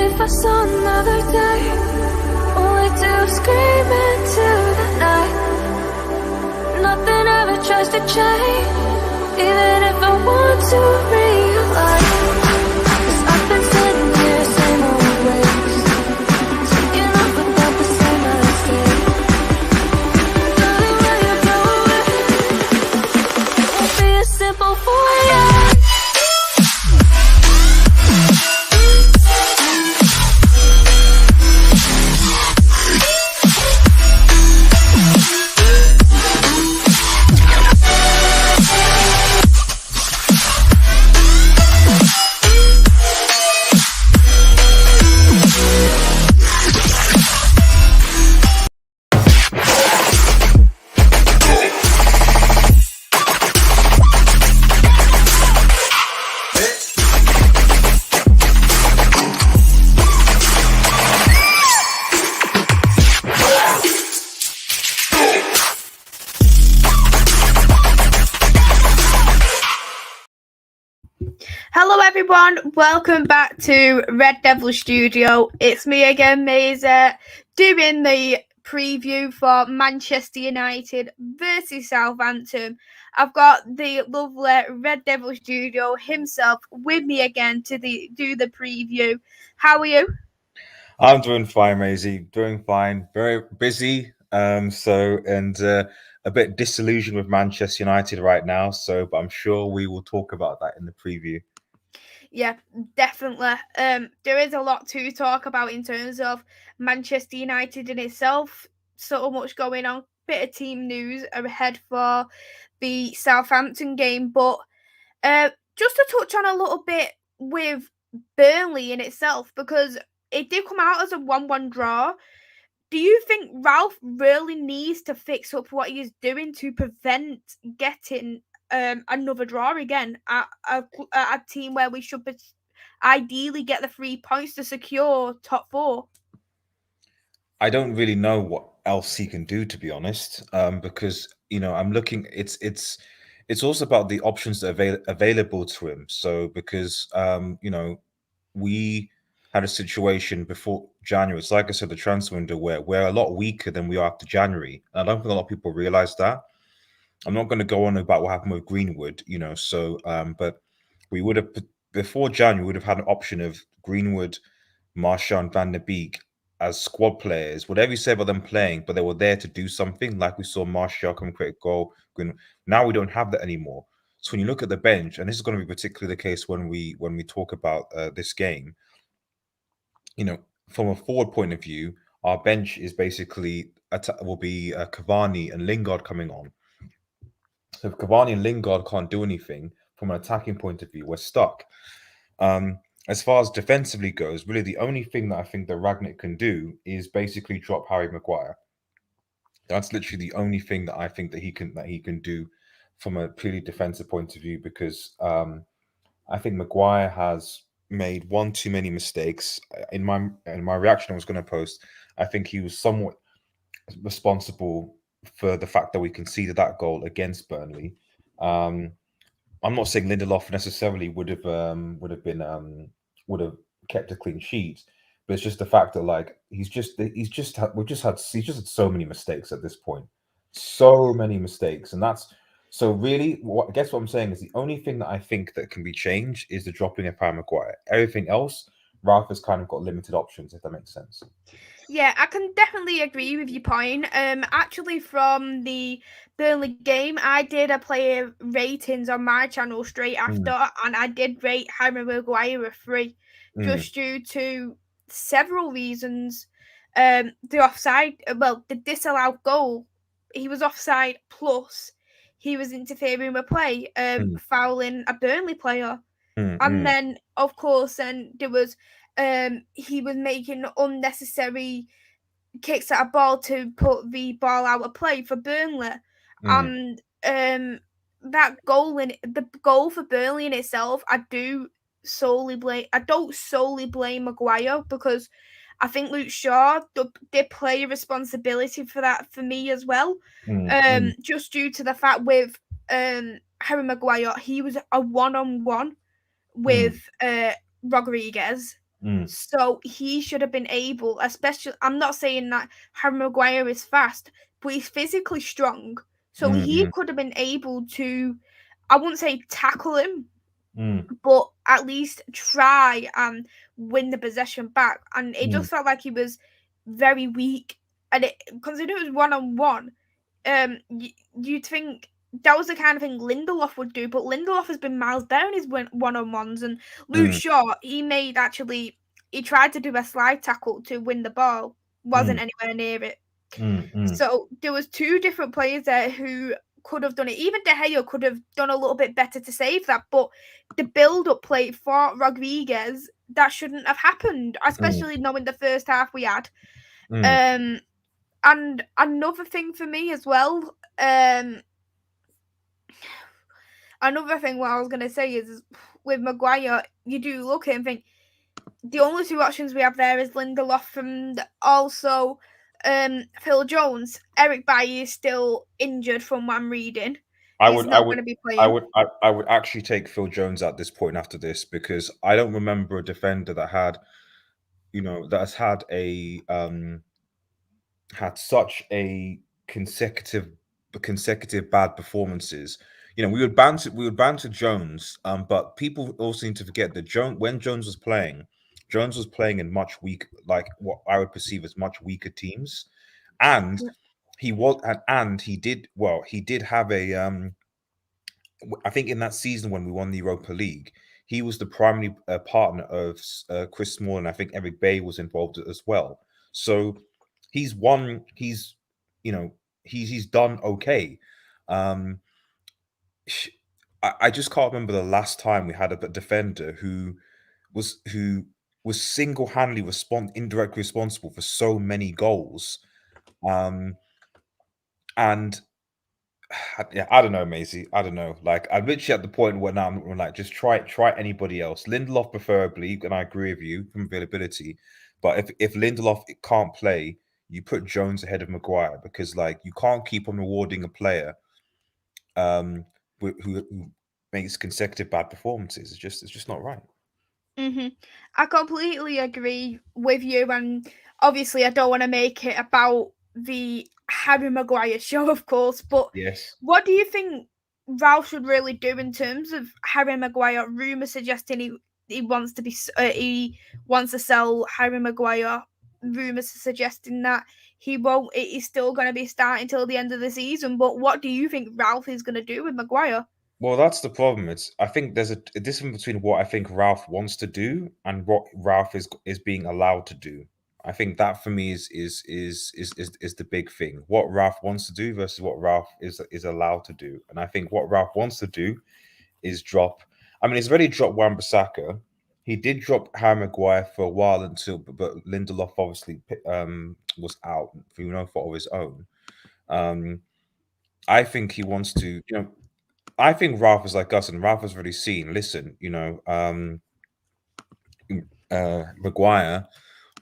if I saw another day, only to scream into the night. Nothing ever tries to change, even if I want to realize. 'Cause I've been sitting here, same old ways, taking off without the same mistake. Darling, when you go away, it won't be as simple for you. Hello everyone, welcome back to Red Devil Studio. It's me again, Mazer, doing the preview for Manchester United versus Southampton. I've got the lovely Red Devil Studio himself with me again to do the preview. How are you? I'm doing fine, Maisie. Doing fine. Very busy. A bit disillusioned with Manchester United right now. But I'm sure we will talk about that in the preview. Yeah, definitely. There is a lot to talk about in terms of Manchester United in itself. So much going on. Bit of team news ahead for the Southampton game, but just to touch on a little bit with Burnley in itself, because it did come out as a 1-1 draw. Do you think Ralf really needs to fix up what he is doing to prevent getting another draw again at a team where we should ideally get the 3 points to secure top 4? I don't really know what else he can do, to be honest, because I'm looking. It's also about the options that are available to him. So because we had a situation before January. It's like I said, the transfer window where we're a lot weaker than we are after January. And I don't think a lot of people realize that. I'm not going to go on about what happened with Greenwood, but we would have before January we would have had an option of Greenwood, Martial, and Van der Beek as squad players. Whatever you say about them playing, but they were there to do something. Like we saw Martial come create a goal. Now we don't have that anymore. So when you look at the bench, and this is going to be particularly the case when we talk about this game, from a forward point of view, our bench is basically will be Cavani and Lingard coming on. So if Cavani and Lingard can't do anything from an attacking point of view, we're stuck. As far as defensively goes, really the only thing that I think that Rangnick can do is basically drop Harry Maguire. That's literally the only thing that I think that he can do from a purely defensive point of view, because I think Maguire has made one too many mistakes. In my reaction I was going to post, I think he was somewhat responsible for the fact that we conceded that goal against Burnley. I'm not saying Lindelof necessarily would have kept a clean sheet, but it's just the fact that he's just had so many mistakes at this point, so many mistakes, and that's so really. I guess what I'm saying is the only thing that I think that can be changed is the dropping of Harry Maguire. Everything else, Ralph has kind of got limited options, if that makes sense. Yeah, I can definitely agree with your point. Actually, from the Burnley game, I did a player ratings on my channel straight after, and I did rate Harry Maguire a 3, just due to several reasons. The offside, the disallowed goal, he was offside, plus he was interfering with play, fouling a Burnley player. And then, of course, there was he was making unnecessary kicks at a ball to put the ball out of play for Burnley. And that goal the goal for Burnley in itself, I don't solely blame Maguire, because I think Luke Shaw did play a responsibility for that for me as well. Just due to the fact with Harry Maguire, he was a one-on-one with Rodriguez, Mm, So he should have been able, especially, I'm not saying that Harry Maguire is fast, but he's physically strong. So mm, he mm, could have been able to, I wouldn't say tackle him, mm, but at least try and win the possession back. And it mm, just felt like he was very weak. And it, considering it was 1-on-1, you'd think that was the kind of thing Lindelof would do, but Lindelof has been miles better in his one-on-ones. And Luke mm, Shaw, he tried to do a slide tackle to win the ball, wasn't mm, anywhere near it. mm, mm, So there was two different players there who could have done it. Even De Gea could have done a little bit better to save that, but the build-up play for Rodriguez, that shouldn't have happened, mm, especially knowing the first half we had. mm. Um, and another thing for me as well, um, another thing what I was gonna say is with Maguire, you do look at it and think the only two options we have there is Lindelof and also Phil Jones. Eric Bailly is still injured from what I'm reading. I He's would, I not would, going to be I playing. would, I would actually take Phil Jones at this point after this because I don't remember a defender that had, that has had such a consecutive bad performances. We would banter Jones, but people also need to forget that when Jones was playing in much weak, like what I would perceive as much weaker teams, and he did well. He did have I think in that season when we won the Europa League, he was the primary partner of Chris Smalling. I think Eric Bay was involved as well. So he's won. You know, he's done okay. Um, I just can't remember the last time we had a defender who was single-handedly indirectly responsible for so many goals. Um, and yeah, I don't know, Maisie. I don't know. Like, I'm literally at the point where now I'm like, just try anybody else. Lindelof preferably, and I agree with you from availability. But if Lindelof can't play, you put Jones ahead of Maguire because like you can't keep on rewarding a player um who makes consecutive bad performances. It's just not right. Hmm. I completely agree with you, and obviously, I don't want to make it about the Harry Maguire show, of course. But Yes. what do you think Ralph should really do in terms of Harry Maguire? Rumors suggesting he wants to he wants to sell Harry Maguire. Rumors suggesting that he won't. He's still going to be starting till the end of the season. But what do you think Ralph is going to do with Maguire? Well, that's the problem. I think there's a difference between what I think Ralph wants to do and what Ralph is being allowed to do. I think that for me is the big thing. What Ralph wants to do versus what Ralph is allowed to do. And I think what Ralph wants to do is drop. I mean, he's already dropped Wan-Bissaka. He did drop Harry Maguire for a while until, but Lindelof obviously was out for fault of his own. Um, I think he wants to, I think Ralph is like us, and Ralph has already seen. Listen, Maguire,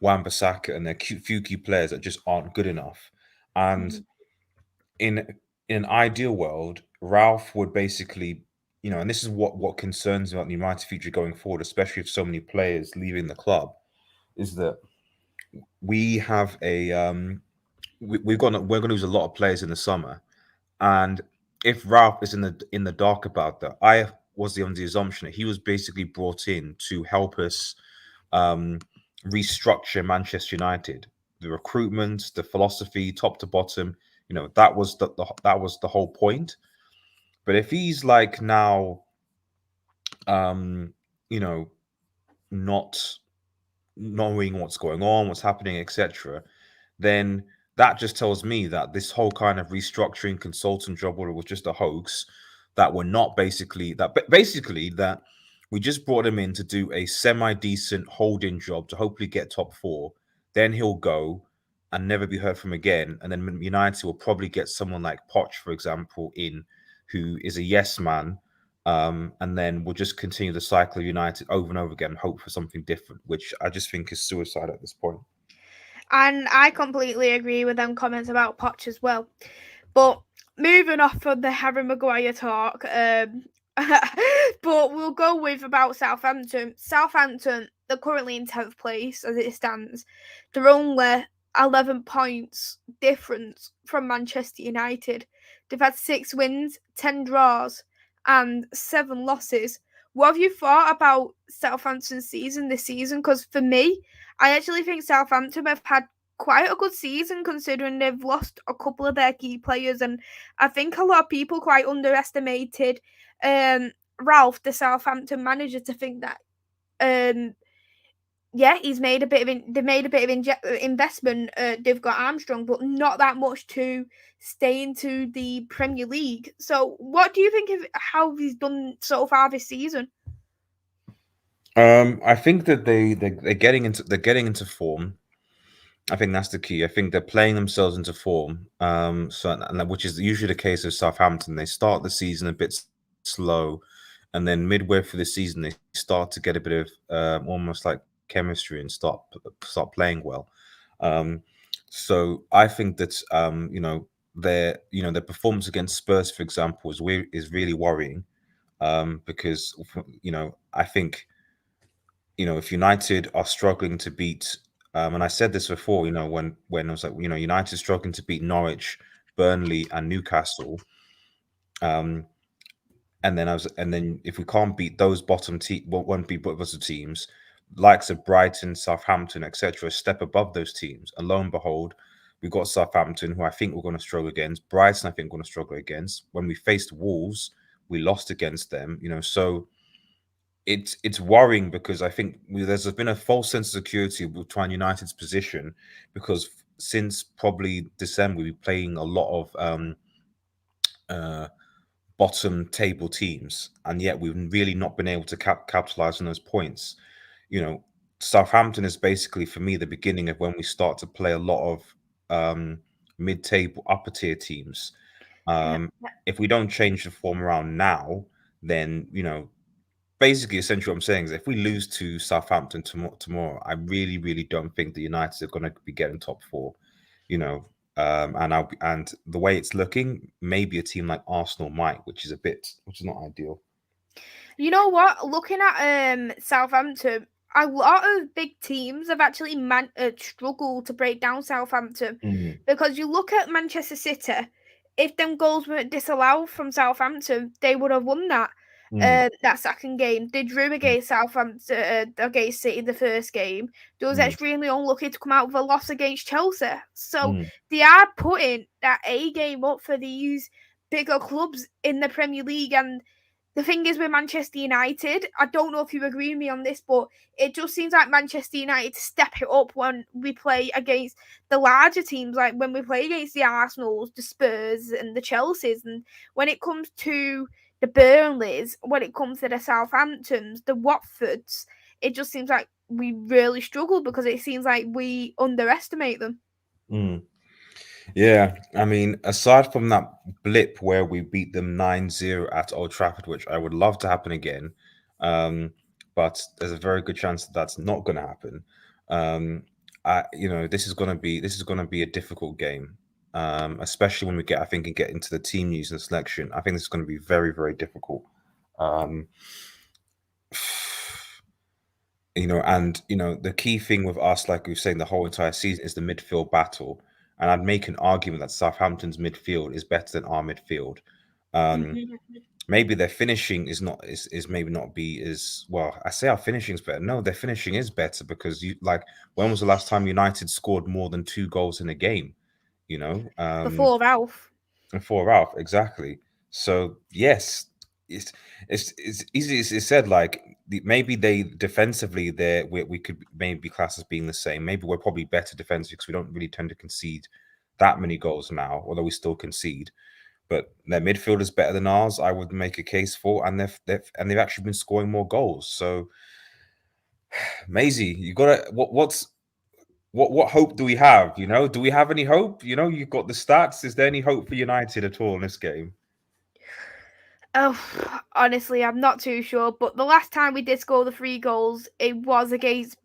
Wan-Bissaka, and their few key players that just aren't good enough. And Mhm. in in an ideal world, Ralph would basically, and this is what concerns me about the United future going forward, especially with so many players leaving the club, is that we have we're gonna lose a lot of players in the summer. And if Ralph is in the dark about that, I was under the assumption that he was basically brought in to help us um, restructure Manchester United, the recruitment, the philosophy, top to bottom. That was that was the whole point. But if he's like now, um, you know, not knowing what's going on, what's happening, etc., then that just tells me that this whole kind of restructuring consultant job order was just a hoax. That we're not basically that we just brought him in to do a semi-decent holding job to hopefully get top four. Then he'll go and never be heard from again. And then United will probably get someone like Poch, for example, in who is a yes man. And then we'll just continue the cycle of United over and over again and hope for something different, which I just think is suicide at this point. And I completely agree with them comments about Poch as well. But moving off from the Harry Maguire talk, But we'll go with about Southampton. Southampton, they're currently in 10th place as it stands. They're only 11 points difference from Manchester United. They've had 6 wins, 10 draws, and 7 losses. What have you thought about Southampton's season this season? Because for me, I actually think Southampton have had quite a good season considering they've lost a couple of their key players, and I think a lot of people quite underestimated Ralph, the Southampton manager, to think that yeah, he's made a bit of they've made a bit of investment. They've got Armstrong, but not that much to stay into the Premier League. So, what do you think of how he's done so far this season? I think that they're getting into form. I think that's the key. I think they're playing themselves into form. Which is usually the case of Southampton. They start the season a bit slow, and then midway through the season they start to get a bit of almost like chemistry and start playing well. So I think that their performance against Spurs, for example, is really worrying, because I think if United are struggling to beat, and I said this before, when I was like, United struggling to beat Norwich, Burnley, and Newcastle, and then if we can't beat those bottom teams, likes of Brighton, Southampton, etc., step above those teams, and lo and behold, we've got Southampton, who I think we're going to struggle against. Brighton, I think, we're going to struggle against. When we faced Wolves, we lost against them. So it's worrying, because I think there's been a false sense of security with trying United's position, because since probably December we've been playing a lot of bottom table teams, and yet we've really not been able to capitalize on those points. Southampton is basically, for me, the beginning of when we start to play a lot of mid-table, upper tier teams. If we don't change the form around now, then basically, essentially, what I'm saying is, if we lose to Southampton tomorrow, I really, really don't think the United are going to be getting top 4. And the way it's looking, maybe a team like Arsenal might, which is not ideal. You know what? Looking at Southampton, a lot of big teams have actually struggled to break down Southampton, because you look at Manchester City. If them goals weren't disallowed from Southampton, they would have won that second game. They drew against Southampton against City the first game. They was extremely unlucky to come out with a loss against Chelsea. So they are putting that A game up for these bigger clubs in the Premier League. And the thing is with Manchester United, I don't know if you agree with me on this, but it just seems like Manchester United step it up when we play against the larger teams, like when we play against the Arsenals, the Spurs, and the Chelseas. And when it comes to the Burnleys, when it comes to the Southamptons, the Watfords, it just seems like we really struggle, because it seems like we underestimate them. Yeah, I mean, aside from that blip where we beat them 9-0 at Old Trafford, which I would love to happen again, but there's a very good chance that that's not going to happen. This is going to be a difficult game, especially when we get into the team news and selection. I think this is going to be very, very difficult. The key thing with us, like we've saying the whole entire season, is the midfield battle. And I'd make an argument that Southampton's midfield is better than our midfield. Maybe their finishing is maybe not be as well. I say our finishing's better. No, their finishing is better, because when was the last time United scored more than 2 goals in a game? Before Ralph. Before Ralph, exactly. So yes, it's easy as it's said. Like, maybe they defensively, we could maybe be classed as being the same. Maybe we're probably better defensively, because we don't really tend to concede that many goals now, although we still concede. But their midfield is better than ours, I would make a case for, and they've actually been scoring more goals. So, Maisie, you got to what hope do we have? Do we have any hope? You've got the stats. Is there any hope for United at all in this game? Oh, honestly, I'm not too sure. But the last time we did score the 3 goals, it was against.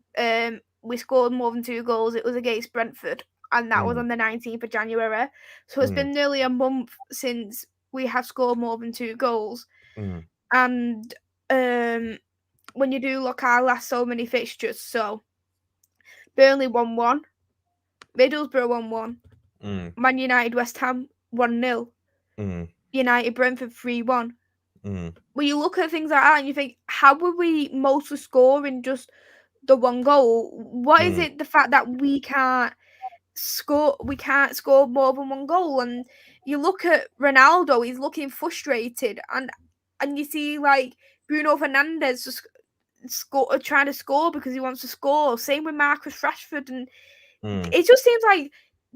We scored more than 2 goals. It was against Brentford, and that was on the 19th of January. So it's been nearly a month since we have scored more than 2 goals. And when you do look at our last so many fixtures, so Burnley 1-1, Middlesbrough 1-1, Man United West Ham 1-0, United Brentford 3-1. When you look at things like that and you think, how were we mostly scoring just the one goal? What is it, the fact that we can't score more than one goal? And you look at Ronaldo, he's looking frustrated, and you see like Bruno Fernandes just trying to score because he wants to score. Same with Marcus Rashford, and it just seems like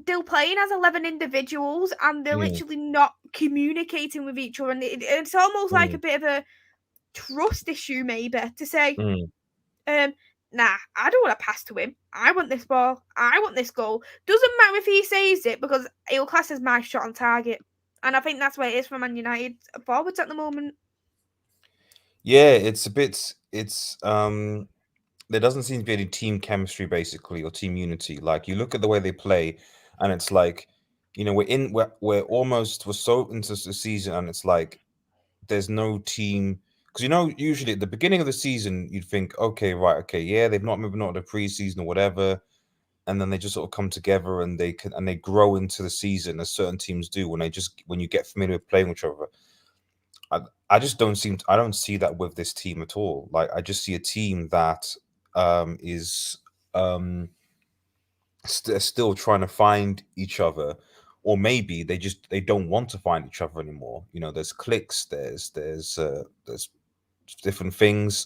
they're playing as 11 individuals and they're literally not communicating with each other, and it's almost like a bit of a trust issue, maybe, to say, nah, I don't want to pass to him. I want this ball. I want this goal. Doesn't matter if he saves it because it'll class as my shot on target. And I think that's where it is for Man United forwards at the moment. Yeah, it's a bit. There doesn't seem to be any team chemistry, basically, or team unity. Like, you look at the way they play, and it's like, we're so into the season, and it's like there's no team, because usually at the beginning of the season you'd think, okay, right, okay, yeah, they've not moving on to the preseason or whatever, and then they just sort of come together and they grow into the season as certain teams do when you get familiar with playing with each other. I don't see that with this team at all. Like, I just see a team that is still trying to find each other, or maybe they don't want to find each other anymore. There's cliques, there's different things.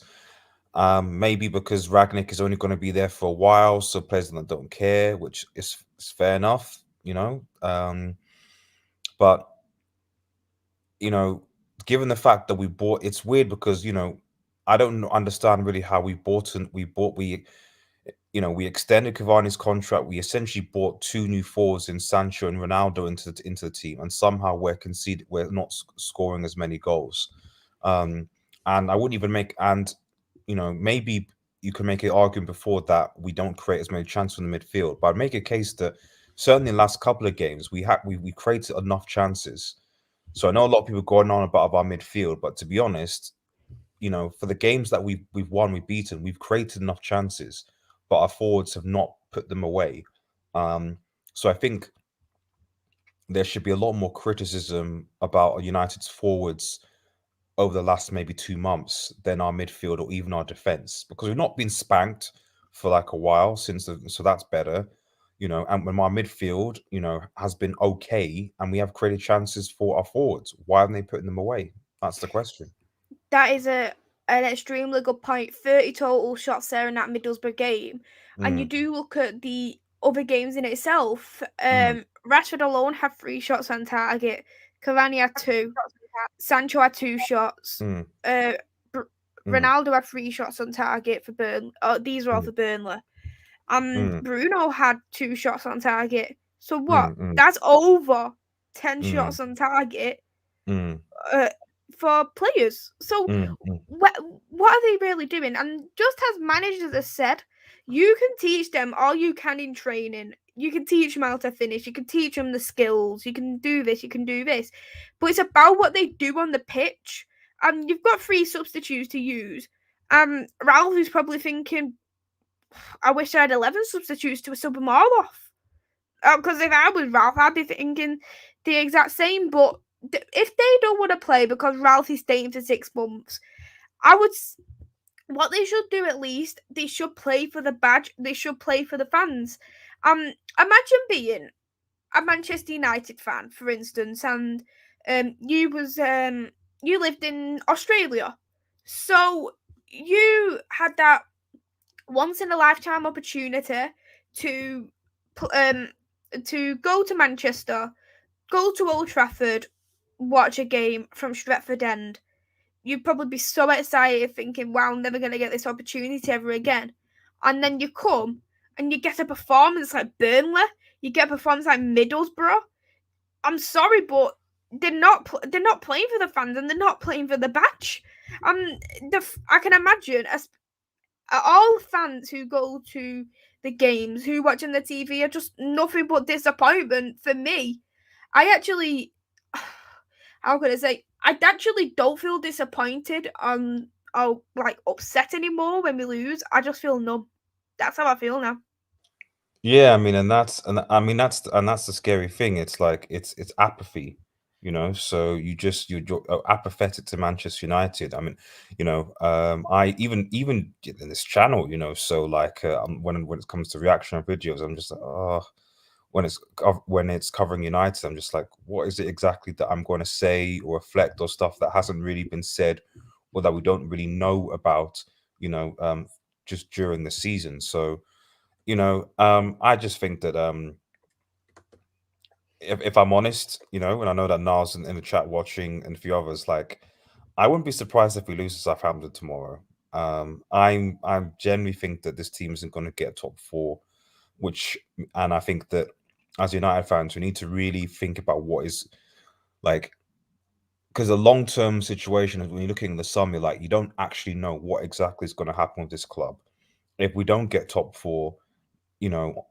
Maybe because Rangnick is only going to be there for a while, so players don't care, which is fair enough. But given the fact that it's weird because I don't understand really how we extended Cavani's contract. We essentially bought two new forwards in Sancho and Ronaldo into the team, and somehow we're not scoring as many goals. And I wouldn't even maybe you can make an argument before that we don't create as many chances in the midfield, but I'd make a case that certainly in the last couple of games we created enough chances. So I know a lot of people going on about our midfield, but to be honest, for the games that we've won, we've beaten, we've created enough chances, but our forwards have not put them away. So I think there should be a lot more criticism about United's forwards over the last maybe 2 months than our midfield or even our defense, because we've not been spanked for like a while so that's better. And when our midfield, has been okay, and we have created chances for our forwards, why aren't they putting them away? That's the question. That is an extremely good point. 30 total shots there in that Middlesbrough game. And you do look at the other games in itself. Rashford alone had 3 shots on target. Cavani had 2. Sancho had 2 shots. Ronaldo had 3 shots on target for Burnley. These are all for Burnley. Bruno had 2 shots on target. So what? That's over 10 shots on target for players. So what are they really doing? And just as managers have said, you can teach them all you can in training. You can teach them how to finish. You can teach them the skills. You can do this. You can do this. But it's about what they do on the pitch. And you've got 3 substitutes to use. Ralph is probably thinking, I wish I had 11 substitutes to sub them all off. Because if I was Ralph, I'd be thinking the exact same. But if they don't want to play because Ralph is staying for 6 months, what they should do at least, they should play for the badge. They should play for the fans. Imagine being a Manchester United fan, for instance, and you lived in Australia, so you had that once in a lifetime opportunity to go to Manchester, go to Old Trafford, watch a game from Stretford End. You'd probably be so excited thinking, wow, I'm never going to get this opportunity ever again. And then you come and you get a performance like Burnley, you get a performance like Middlesbrough. I'm sorry, but they're not playing for the fans and they're not playing for the badge. I can imagine all fans who go to the games, who watch on the TV, are just nothing but disappointment for me. I actually, how could I say, I actually don't feel disappointed or like upset anymore when we lose. I just feel numb. That's how I feel now. Yeah, I mean, that's the scary thing. It's like it's apathy, So you're apathetic to Manchester United. I mean, I even in this channel, So like when it comes to reaction videos, I'm just like, oh, when it's covering United, I'm just like, what is it exactly that I'm going to say or reflect or stuff that hasn't really been said or that we don't really know about, just during the season. So I just think that if I'm honest, and I know that Niles in the chat watching and a few others, like I wouldn't be surprised if we lose to Southampton tomorrow. I generally think that this team isn't going to get top four, and I think that as United fans, we need to really think about what is like because a long term situation is when you're looking in the summer, like you don't actually know what exactly is going to happen with this club. If we don't get top four, you know,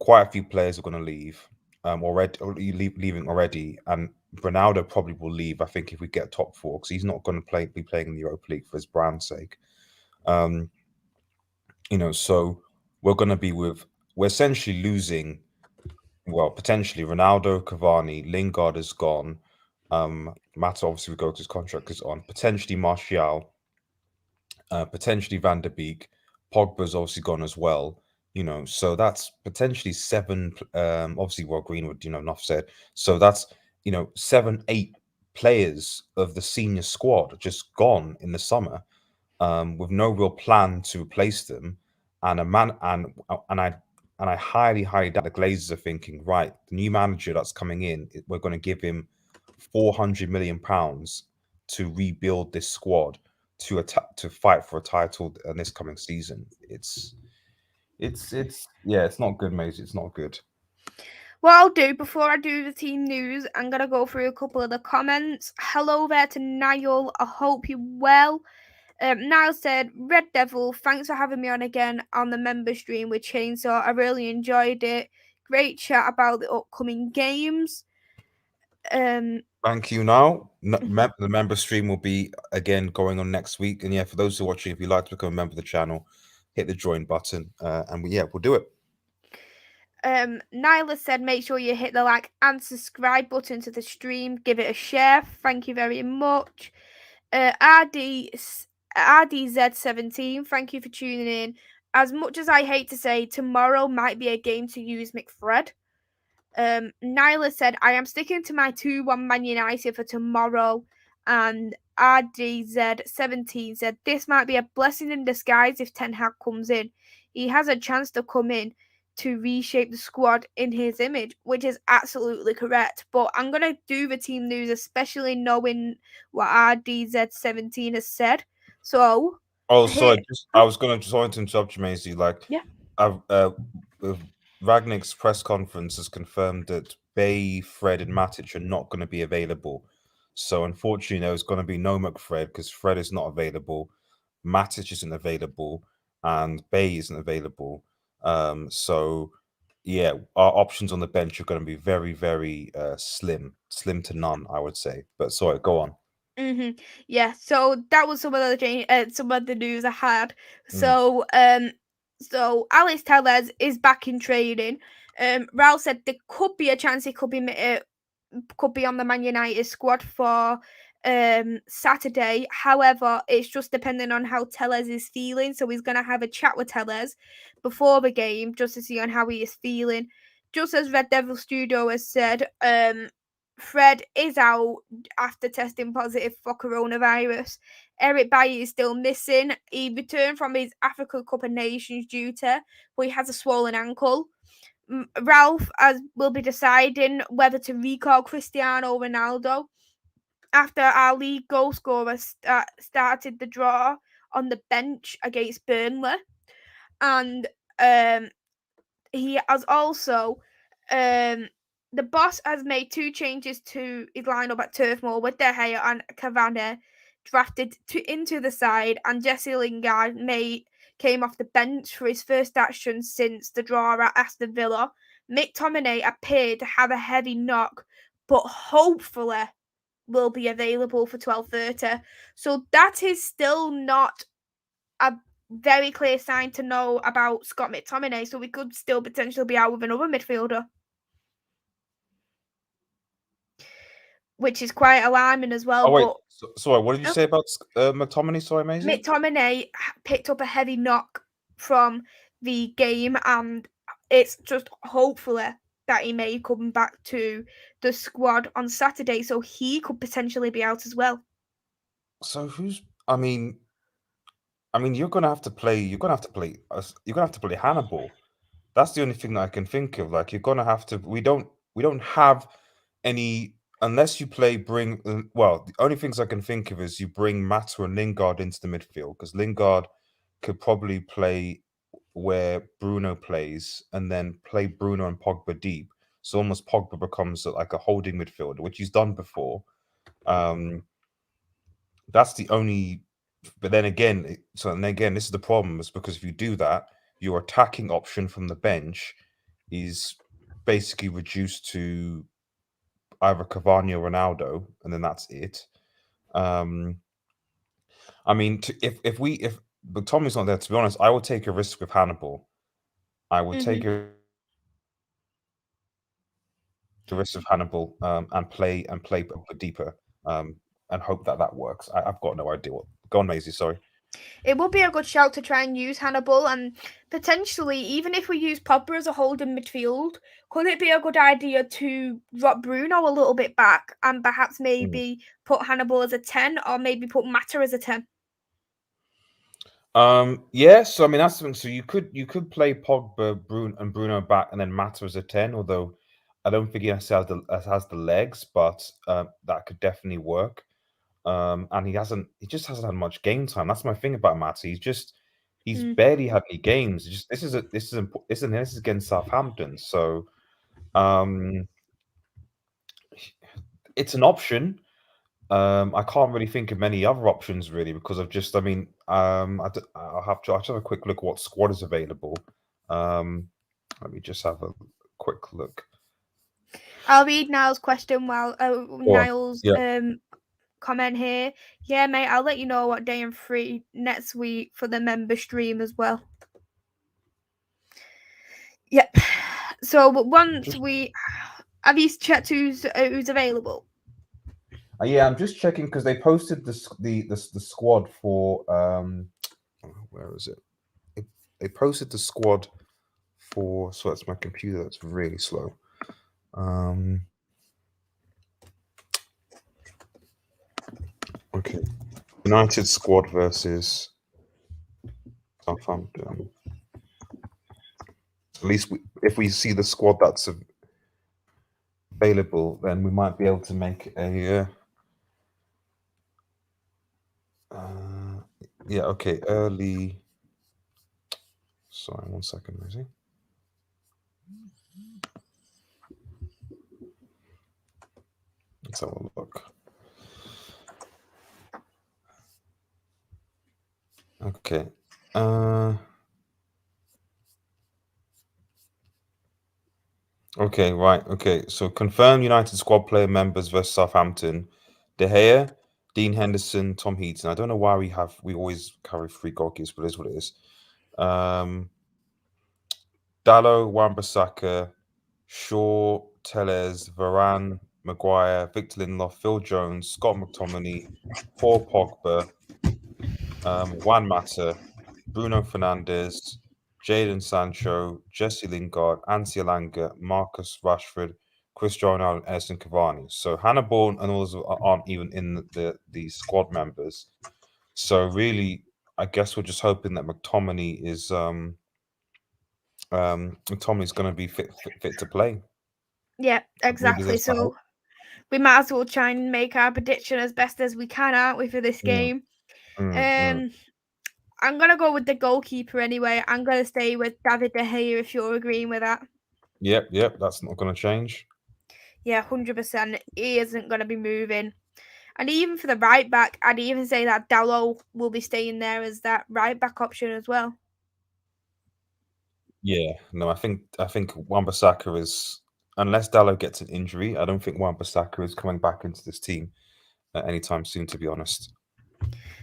quite a few players are going to leave already, or leaving already, and Ronaldo probably will leave. I think if we get top four, because he's not going to be playing in the Europa League for his brand's sake. Um, so we're essentially losing. Well, potentially Ronaldo, Cavani, Lingard is gone. Mata obviously would go because his contract is on. Potentially Martial, potentially Van der Beek. Pogba's obviously gone as well. So that's potentially seven. Obviously, well, Greenwood, enough said. So that's 7, 8 players of the senior squad just gone in the summer, with no real plan to replace them, and a man and I highly, highly doubt the Glazers are thinking, right, the new manager that's coming in, we're going to give him £400 million to rebuild this squad to fight for a title in this coming season. It's not good, mate. It's not good. What I'll do before I do the team news, I'm gonna go through a couple of the comments. Hello there to Niall. I hope you're well. Niall said, Red Devil, thanks for having me on again on the member stream with Chainsaw. I really enjoyed it. Great chat about the upcoming games. Thank you. Now, the member stream will be again going on next week. And yeah, for those who are watching, if you'd like to become a member of the channel, hit the join button, and we'll do it. Nyla said, make sure you hit the like and subscribe button to the stream. Give it a share. Thank you very much. RDZ17, thank you for tuning in. As much as I hate to say, tomorrow might be a game to use McFred. Nyla said, I am sticking to my 2-1 Man United for tomorrow. And RDZ17 said, this might be a blessing in disguise if Ten Hag comes in. He has a chance to come in to reshape the squad in his image, which is absolutely correct. But I'm going to do the team news, especially knowing what RDZ17 has said. So, sorry, I was going to just want to interrupt you, Maisie. Like, yeah. Ragnick's press conference has confirmed that Bay, Fred, and Matic are not going to be available. So, unfortunately, there's going to be no McFred because Fred is not available, Matic isn't available, and Bay isn't available. So, yeah, our options on the bench are going to be very, very slim to none, I would say. But sorry, go on. Yeah, so that was some of the news I had. So Alex Tellez is back in training. Ralf said there could be a chance he could be on the Man United squad for Saturday. However, it's just depending on how Tellez is feeling. So he's gonna have a chat with Tellez before the game just to see on how he is feeling. Just as Red Devil Studio has said, Fred is out after testing positive for coronavirus. Eric Bailly is still missing. He returned from his Africa Cup of Nations duty, but he has a swollen ankle. Ralf will be deciding whether to recall Cristiano Ronaldo after our league goal scorer started the draw on the bench against Burnley. And he has also the boss has made 2 changes to his lineup at Turf Moor with De Gea and Cavani drafted into the side, and Jesse Lingard came off the bench for his first action since the draw at Aston Villa. McTominay appeared to have a heavy knock, but hopefully will be available for 12:30. So that is still not a very clear sign to know about Scott McTominay. So we could still potentially be out with another midfielder, which is quite alarming as well. Oh wait, But sorry, what did you say about McTominay? Sorry, Maisie. McTominay picked up a heavy knock from the game, and it's just hopefully that he may come back to the squad on Saturday, so he could potentially be out as well. So who's? I mean, you're gonna have to play. You're gonna have to play. You're gonna have to play Hannibal. That's the only thing that I can think of. Like you're gonna have to. We don't have any unless you play. Well, the only things I can think of is you bring Mata and Lingard into the midfield because Lingard could probably play where Bruno plays and then play Bruno and Pogba deep. So almost Pogba becomes like a holding midfielder, which he's done before. That's the only. But then again, this is the problem, is because if you do that, your attacking option from the bench is basically reduced to either Cavani or Ronaldo, and then that's it. I mean, if but Tommy's not there, to be honest, I would take a risk with Hannibal. I would take a risk of Hannibal and play Pogba deeper and hope that works. I've got no idea what. Go on, Maisie. Sorry. It would be a good shout to try and use Hannibal, and potentially, even if we use Pogba as a holding midfield, could it be a good idea to drop Bruno a little bit back and perhaps maybe put Hannibal as a 10 or maybe put Mata as a 10? Yeah, so I mean that's something. So you could play Pogba, Bruno back, and then Mata as a 10. Although I don't think he necessarily has the legs, but that could definitely work. And he just hasn't had much game time. That's my thing about Mata. He's barely had any games. This is against Southampton, so it's an option. I can't really think of many other options really because I'll have a quick look at what squad is available. Let me just have a quick look. I'll read Niall's question while Niall's comment here. Yeah, mate, I'll let you know what day I'm free next week for the member stream as well. Yep. So once have you checked who's available? Yeah, I'm just checking because they posted the squad for where is it? They posted the squad for. So that's my computer. That's really slow. Okay, United squad versus Southampton. At least if we see the squad that's available, then we might be able to make a. Yeah. Okay. Early. Sorry, 1 second, Rosie. Let's have a look. Okay. Okay, right. Okay, so confirmed United squad player members versus Southampton. De Gea, Dean Henderson, Tom Heaton. I don't know why we always carry 3 goalkeepers, but it is what it is. Dallo, Wan-Bissaka, Shaw, Telles, Varane, Maguire, Victor Lindelof, Phil Jones, Scott McTominay, Paul Pogba, Juan Mata, Bruno Fernandes, Jadon Sancho, Jesse Lingard, Ansi Elanga, Marcus Rashford, Cristiano and Edison Cavani. So Hannibal and others aren't even in the squad members. So really, I guess we're just hoping that McTominay is McTominay's going to be fit to play. Yeah, exactly. So we might as well try and make our prediction as best as we can, aren't we, for this game? I'm going to go with the goalkeeper anyway. I'm going to stay with David De Gea if you're agreeing with that. Yep. That's not going to change. Yeah, 100%. He isn't going to be moving. And even for the right back, I'd even say that Dallo will be staying there as that right back option as well. Yeah, no, I think Wan-Bissaka is, unless Dallo gets an injury, I don't think Wan-Bissaka is coming back into this team. anytime soon, to be honest.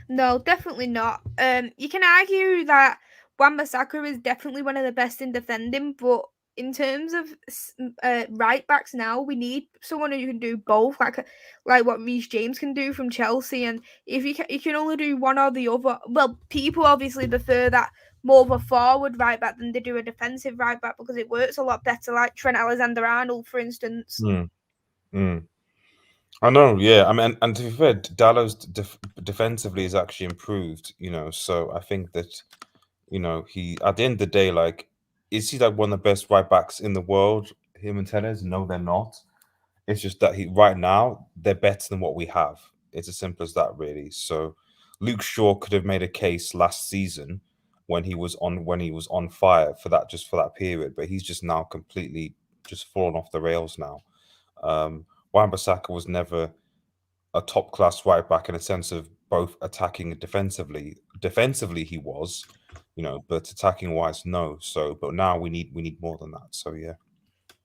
No, definitely not. You can argue that Wan-Bissaka is definitely one of the best in defending, but in terms of right backs now, we need someone who can do both, like what Reece James can do from Chelsea. And if you can only do one or the other, well, people obviously prefer that more of a forward right back than they do a defensive right back because it works a lot better, like Trent Alexander-Arnold, for instance. Mm, mm. I know, yeah. I mean, and to be fair, Dallow's defensively has actually improved, so I think that, he, at the end of the day, like, is he like one of the best right backs in the world, him and Tellez? No, they're not. It's just that right now, they're better than what we have. It's as simple as that, really. So Luke Shaw could have made a case last season when he was on fire for that period, but he's just now completely just fallen off the rails now. Wan-Bissaka was never a top class right back in a sense of both attacking and defensively. Defensively, he was, but attacking wise, no. So, but now we need more than that. So, yeah.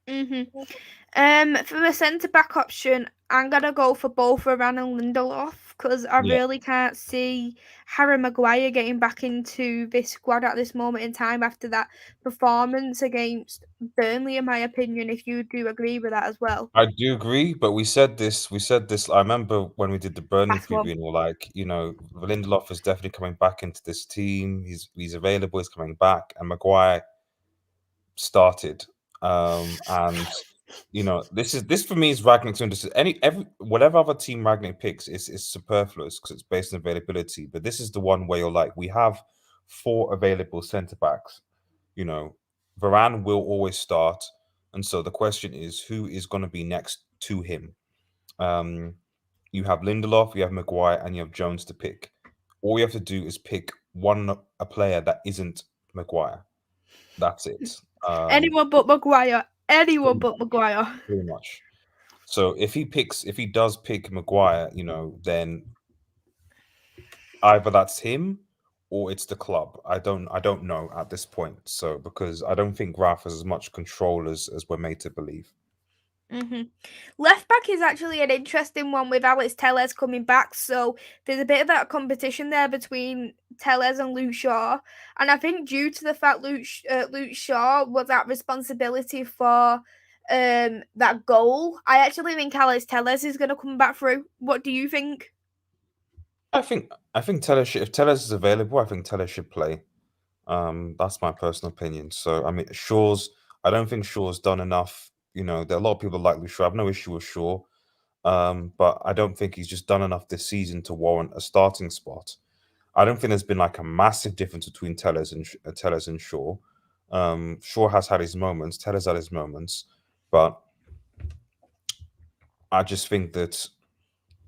For the centre back option, I'm gonna go for both Varane and Lindelof because I Yeah. really can't see Harry Maguire getting back into this squad at this moment in time after that performance against Burnley. In my opinion, if you do agree with that as well, I do agree, but we said this. I remember when we did the Burnley last one. preview, and we're like, Lindelof is definitely coming back into this team. He's available. He's coming back, and Maguire started. And this for me is Ragnick's understood. Every whatever other team Ragnick picks is superfluous because it's based on availability. But this is the one where you're like, we have 4 available centre backs. Varane will always start, and so the question is, who is going to be next to him? You have Lindelof, you have Maguire, and you have Jones to pick. All you have to do is pick a player that isn't Maguire. That's it. Anyone but Maguire. Anyone Pretty but Maguire. pretty much. So if he does pick Maguire, then either that's him or it's the club. I don't know at this point. So because I don't think Ralf has as much control as we're made to believe. Left back is actually an interesting one with Alex Telles coming back. So there's a bit of that competition there between Telles and Luke Shaw. And I think due to the fact Luke Shaw was at responsibility for that goal, I actually think Alex Telles is going to come back through. What do you think? I think Tellez if Tellez is available, I think Tellez should play. That's my personal opinion. So I mean, I don't think Shaw's done enough. There are a lot of people like Luke Shaw. I have no issue with Shaw. But I don't think he's just done enough this season to warrant a starting spot. I don't think there's been like a massive difference between Tellez and Shaw. Shaw has had his moments, Tellez had his moments, but I just think that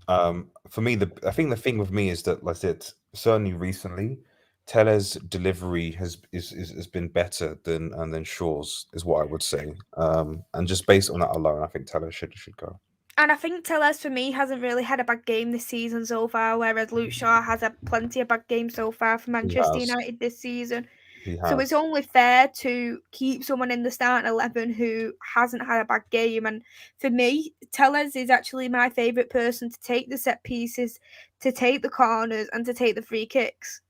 for me, I think the thing with me is that, like I said, certainly recently, Tellez' delivery has been better than Shaw's, is what I would say. And just based on that alone, I think Tellez should go. And I think Telles for me hasn't really had a bad game this season so far, whereas Luke Shaw has had plenty of bad games so far for He Manchester has. United this season. He So it's has. only fair to keep someone in the starting 11 who hasn't had a bad game. And for me, Telles is actually my favourite person to take the set pieces, to take the corners, and to take the free kicks.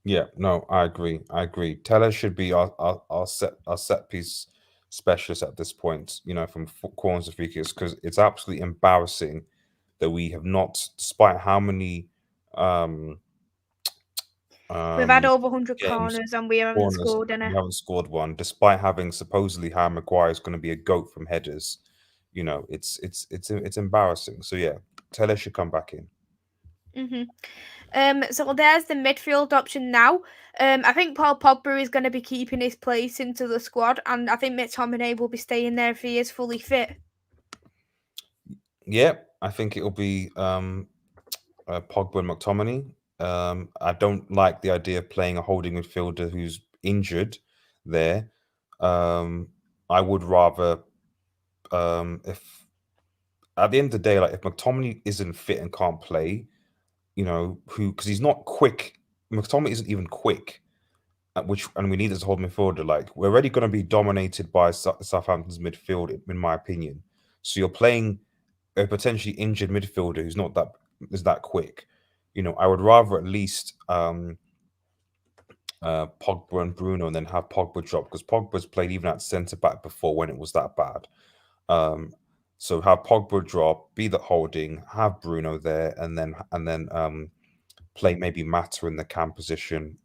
Yeah, no, I agree. Teller should be our set piece specialist at this point. From corners to free kicks, because it's absolutely embarrassing that we have not, despite how many We've had over 100 games corners and we haven't corners, scored any. we haven't scored one, despite having supposedly Harry Maguire is going to be a goat from headers. It's embarrassing. So yeah, Teller should come back in. So there's the midfield option now. I think Paul Pogba is going to be keeping his place into the squad, and I think McTominay will be staying there if he is fully fit. Yeah, I think it'll be Pogba and McTominay. I don't like the idea of playing a holding midfielder who's injured there. I would rather, if at the end of the day, like if McTominay isn't fit and can't play, because he's not quick. McTominay isn't even quick, and we need this hold midfielder. Like we're already going to be dominated by Southampton's midfield, in my opinion. So you're playing a potentially injured midfielder who's not that quick. I would rather at least Pogba and Bruno and then have Pogba drop, because Pogba's played even at centre back before when it was that bad. So have Pogba drop, be the holding, have Bruno there, and then play maybe Mata in the cam position.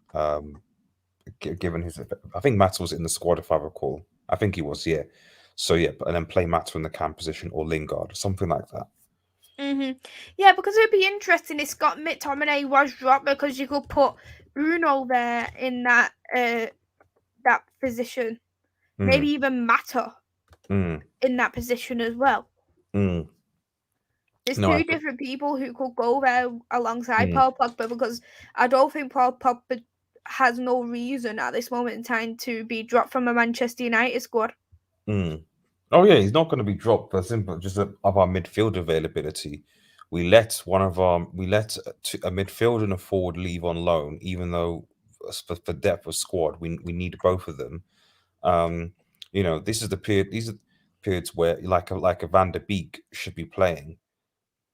Given his, I think Mata was in the squad if I recall. I think he was, yeah. So yeah, and then play Mata in the cam position or Lingard, something like that. Yeah, because it would be interesting if Scott McTominay was dropped, because you could put Bruno there in that position, maybe even Mata in that position as well. There's two different people who could go there alongside Paul Pogba, because I don't think Paul Pogba has no reason at this moment in time to be dropped from a Manchester United squad. Oh yeah, he's not going to be dropped for simple just of our midfield availability. We let a midfield and a forward leave on loan, even though for depth of squad we need both of them. This is the period. These are periods where like a Van der Beek should be playing.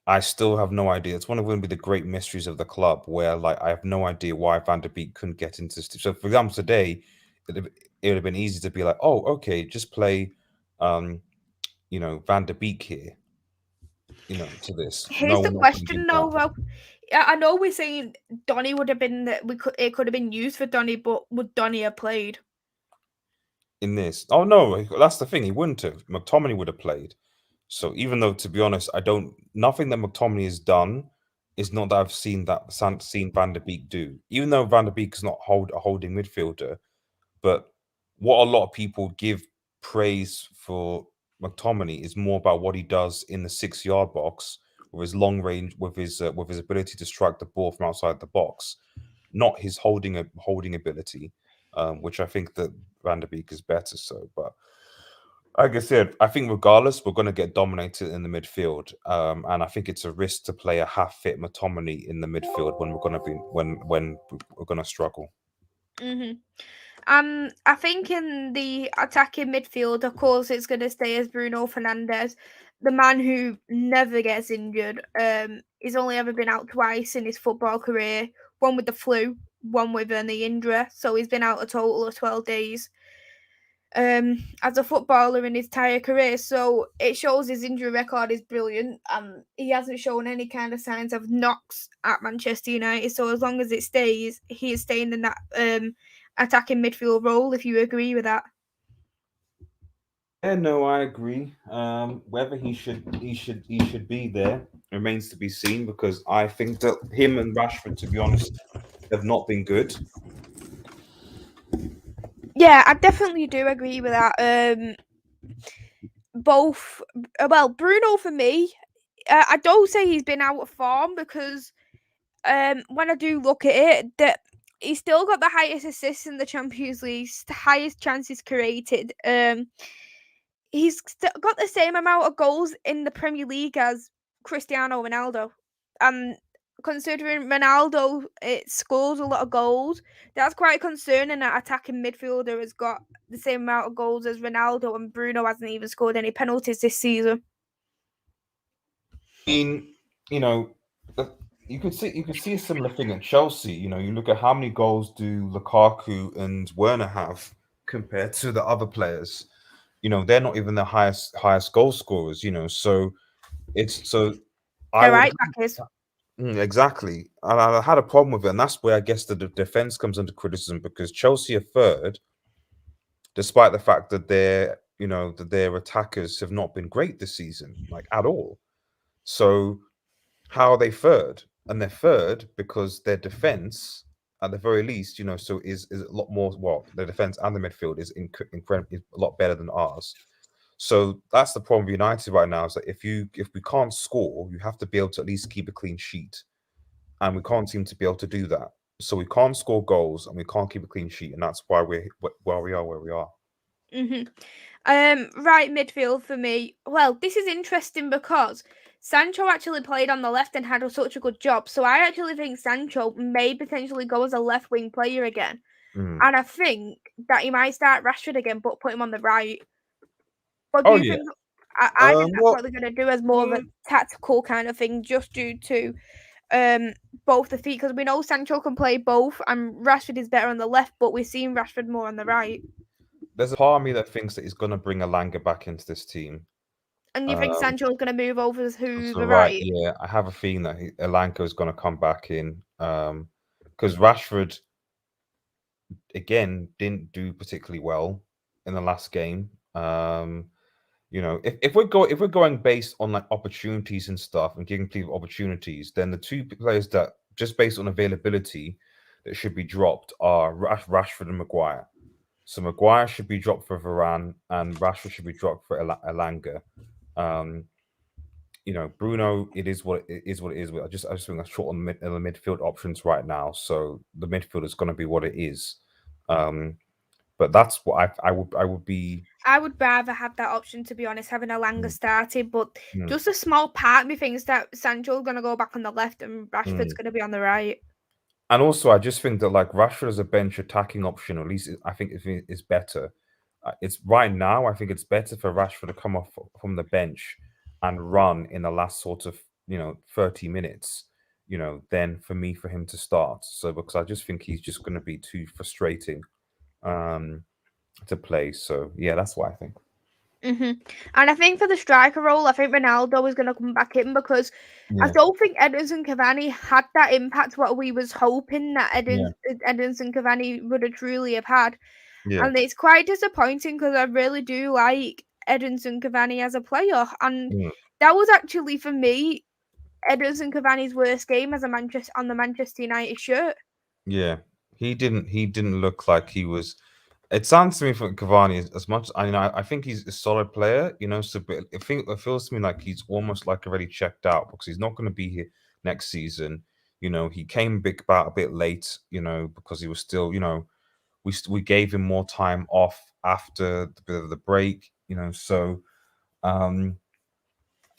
I still have no idea. It's one of going to be the great mysteries of the club, where like I have no idea why Van der Beek couldn't get into. So, for example, today it would have been easy to be like, oh, okay, just play, Van der Beek here. To this. Here's the question, though. Well, I know we're saying Donny would have been that it could have been used for Donny, but would Donny have played in this? Oh no, that's the thing. He wouldn't have. McTominay would have played. So even though, to be honest, nothing that McTominay has done is not that I've seen Van der Beek do. Even though Van der Beek is not a holding midfielder, but what a lot of people give praise for McTominay is more about what he does in the 6-yard box with his long range, with his ability to strike the ball from outside the box, not his holding ability, which I think that Van der Beek is better. So, but like I said, I think regardless, we're going to get dominated in the midfield, and I think it's a risk to play a half-fit McTominay in the midfield when we're going to struggle. I think in the attacking midfield, of course, it's going to stay as Bruno Fernandes, the man who never gets injured. He's only ever been out twice in his football career, one with the flu, one with a knee injury. So he's been out a total of 12 days as a footballer in his entire career. So it shows his injury record is brilliant. He hasn't shown any kind of signs of knocks at Manchester United. So as long as it stays, he is staying in that attacking midfield role, if you agree with that. Yeah, no, I agree. Whether he should be there remains to be seen, because I think that him and Rashford, to be honest, have not been good. Yeah, I definitely do agree with that. Bruno for me, I don't say he's been out of form, because when I do look at it, that he's still got the highest assists in the Champions League, the highest chances created. He's got the same amount of goals in the Premier League as Cristiano Ronaldo. Considering Ronaldo scores a lot of goals, that's quite concerning. That attacking midfielder has got the same amount of goals as Ronaldo, and Bruno hasn't even scored any penalties this season. I mean, you could see a similar thing at Chelsea. You look at how many goals do Lukaku and Werner have compared to the other players. They're not even the highest goal scorers. So it's They're right backers. Exactly. And I had a problem with it, and that's where I guess the defense comes under criticism, because Chelsea are third, despite the fact that their attackers have not been great this season, like at all. So how are they third? And they're third because their defense, at the very least, so is a lot more. Well, the defense and the midfield is incredibly a lot better than ours. So that's the problem with United right now, is that if we can't score, you have to be able to at least keep a clean sheet. And we can't seem to be able to do that. So we can't score goals and we can't keep a clean sheet, and that's why we're where we are. Right midfield for me. Well, this is interesting because Sancho actually played on the left and had such a good job. So I actually think Sancho may potentially go as a left wing player again. And I think that he might start Rashford again, but put him on the right. What do you think? I think that's Well, what they're going to do as more of a tactical kind of thing, just due to both the feet, because we know Sancho can play both, and Rashford is better on the left, but we're seeing Rashford more on the right. there's a part of me that thinks that he's going to bring Alanga back into this team. And you think Sancho's going to move over to So the right, right? yeah, I have a feeling that Alanka is going to come back in, because Rashford again didn't do particularly well in the last game. You know, if we're going based on like opportunities and stuff and giving people opportunities, then the two players that just based on availability that should be dropped are Rashford and Maguire. So Maguire should be dropped for Varane, and Rashford should be dropped for Elanga. Um, you know, Bruno, it is what it is. What it is. I just think that's short on the midfield options right now. So the midfield is going to be what it is. But that's what I would be. I would rather have that option, to be honest, having Alanga Mm, started, but mm, just a small part of me thinks that Sancho's going to go back on the left and Rashford's mm. going to be on the right. And also, I just think that like Rashford as a bench attacking option, or at least I think is better. It's right now. I think it's better for Rashford to come off from the bench and run in the last sort of 30 minutes, than for him to start. So because I just think he's just going to be too frustrating to play. So yeah, that's what I think. And I think for the striker role, I think Ronaldo is going to come back in, because I Yeah, don't think Edinson Cavani had that impact what we was hoping that yeah, Edinson Cavani would have truly have had. yeah. And it's quite disappointing, because I really do like Edinson Cavani as a player. And Mm. that was actually, for me, Edinson Cavani's worst game as a on the Manchester United shirt. Yeah, he didn't look like he was. It sounds to me for Cavani as much. I think he's a solid player, So, but it feels to me like he's almost like already checked out because he's not going to be here next season. He came big about a bit late, because he was still, we gave him more time off after the bit of the break, So,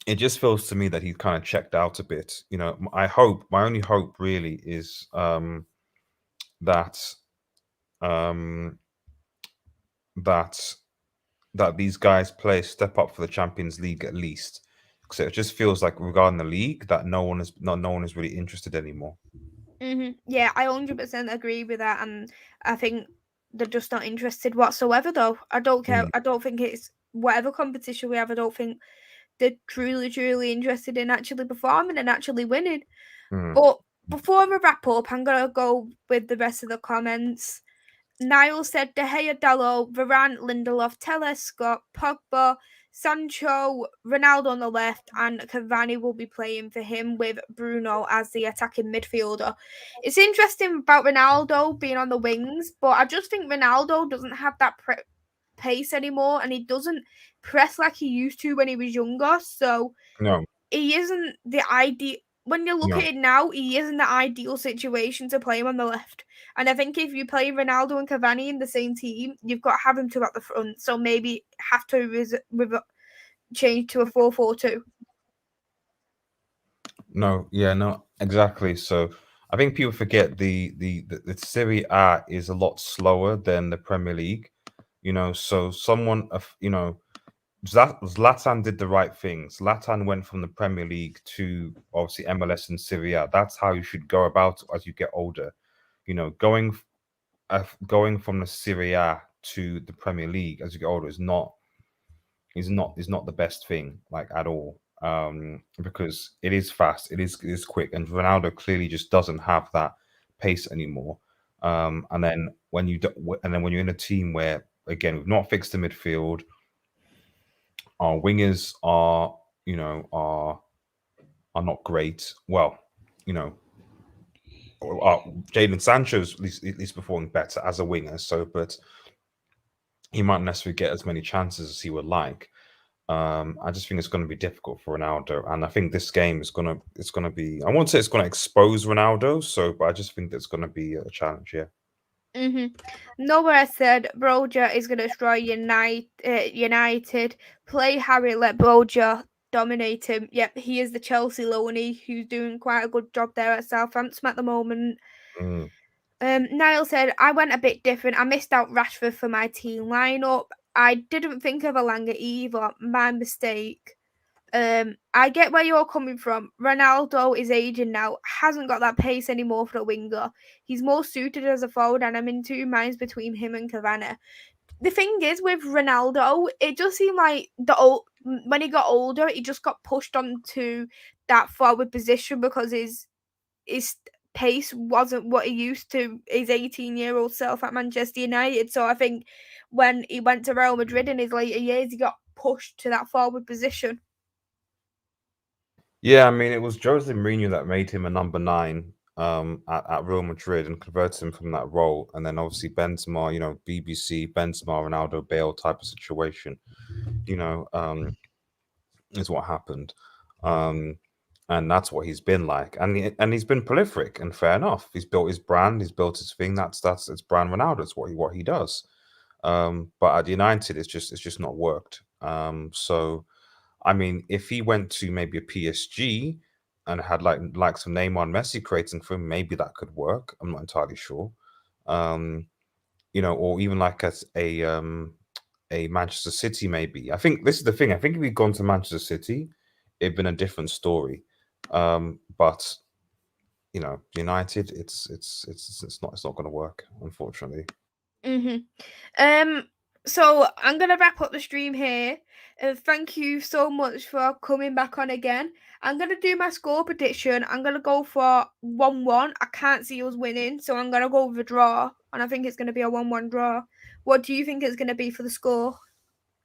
it just feels to me that he's kind of checked out a bit. My only hope really is that um that these guys play step up for the Champions League at least, because it just feels like regarding the league that no one is really interested anymore. Yeah, I 100% agree with that, and I think they're just not interested whatsoever. Though I don't care. Mm, I don't think it's whatever competition we have. I don't think they're truly interested in actually performing and actually winning. mm, But before we wrap up, I'm gonna go with the rest of the comments. Niall said De Gea, Dalot, Varane, Lindelof, Telles, Scott, Pogba, Sancho, Ronaldo on the left, and Cavani will be playing for him with Bruno as the attacking midfielder. It's interesting about Ronaldo being on the wings, but I just think Ronaldo doesn't have that pace anymore, and he doesn't press like he used to when he was younger. So no, he isn't the ideal. When you look no, at it now, he isn't the ideal situation to play him on the left. And I think if you play Ronaldo and Cavani in the same team, you've got to have him two at the front. So maybe have to change to a 4-4-2. no, yeah, no, exactly. So I think people forget the Serie A is a lot slower than the Premier League. So someone of Zlatan did the right thing. Zlatan went from the Premier League to obviously MLS and Serie A. That's how you should go about it as you get older. Going from the Serie A to the Premier League as you get older is not the best thing, like, at all. Because it is fast, it is quick, and Ronaldo clearly just doesn't have that pace anymore. And then when you're in a team where, again, we've not fixed the midfield, our wingers are not great. Well, you know, Jadon Sancho's at least performing better as a winger. So, but he might not necessarily get as many chances as he would like. I just think it's going to be difficult for Ronaldo, and I think this game is gonna be. I won't say it's going to expose Ronaldo, but I just think there's going to be a challenge. Yeah. Nowhere said Broja is going to destroy United. Play Harry, let Broja dominate him. Yep, he is the Chelsea loanee who's doing quite a good job there at Southampton at the moment. Mm, Niall said, I went a bit different. I missed out Rashford for my team lineup. I didn't think of Alanga either. My mistake. I get where you're coming from. Ronaldo is aging now, hasn't got that pace anymore for a winger. He's more suited as a forward, and I'm in two minds between him and Cavani. The thing is with Ronaldo, it just seemed like when he got older, he just got pushed onto that forward position because his pace wasn't what he used to his 18-year-old self at Manchester United. So I think when he went to Real Madrid in his later years, he got pushed to that forward position. Yeah, I mean, it was Jose Mourinho that made him a number 9 at Real Madrid and converted him from that role. And then obviously Benzema, BBC, Benzema, Ronaldo, Bale type of situation, you know, is what happened. And that's what he's been like. And he's been prolific, and fair enough. He's built his brand, he's built his thing. That's it's brand Ronaldo. It's what he does. But at United, it's just not worked. So I mean, if he went to maybe a PSG and had like some Neymar and Messi creating for him, maybe that could work. I'm not entirely sure. Or even like as a Manchester City, maybe. I think this is the thing. I think if he'd gone to Manchester City, it'd been a different story. But United, it's not going to work, unfortunately. So I'm gonna wrap up the stream here. Thank you so much for coming back on again. I'm gonna do my score prediction. I'm gonna go for 1-1. I can't see us winning, so I'm gonna go with a draw, and I think it's gonna be a 1-1 draw. What do you think it's gonna be for the score?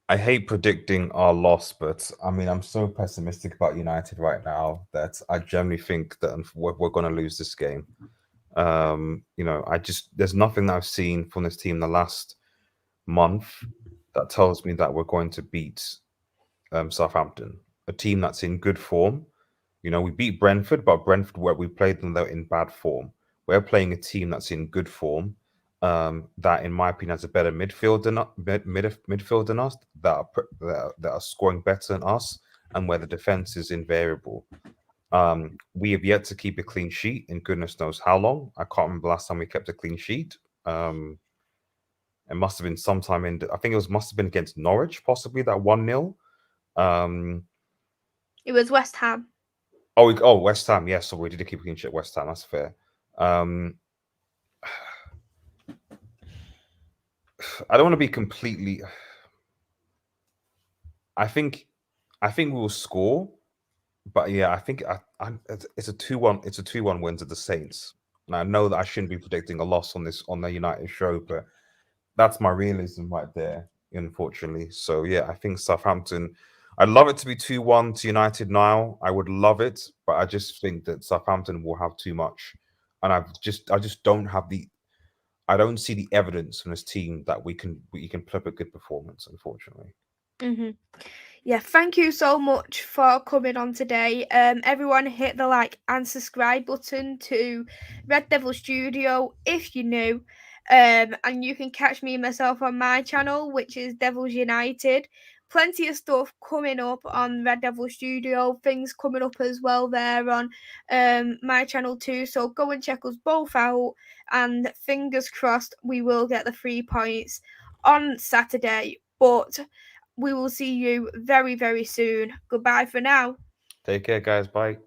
I hate predicting our loss, but I mean, I'm so pessimistic about United right now that I generally think that we're going to lose this game. There's nothing that I've seen from this team the last month that tells me that we're going to beat Southampton, a team that's in good form. We beat Brentford, but Brentford, where we played them, they're in bad form. We're playing a team that's in good form. That, in my opinion, has a better midfield than us, that are scoring better than us, and where the defense is invariable. We have yet to keep a clean sheet in goodness knows how long. I can't remember last time we kept a clean sheet. It must have been sometime I think must have been against Norwich, possibly that 1-0. It was West Ham. West Ham. Yes, so we did keep a clean sheet at West Ham. That's fair. I don't want to be completely. I think we will score, but yeah, I think it's a 2-1. It's a 2-1 win to the Saints. And I know that I shouldn't be predicting a loss on the United show, but that's my realism right there, unfortunately. So yeah, I think Southampton. I'd love it to be 2-1 to United now. I would love it, but I just think that Southampton will have too much, and I just don't have I don't see the evidence from this team that we can put up a good performance, unfortunately. Yeah, thank you so much for coming on today. Everyone hit the like and subscribe button to Red Devil Studio if you're new. And you can catch me and myself on my channel, which is Devils United. Plenty of stuff coming up on Red Devil Studio, things coming up as well there on my channel too. So go and check us both out, and fingers crossed we will get the 3 points on Saturday. But we will see you very, very soon. Goodbye for now. Take care, guys. Bye.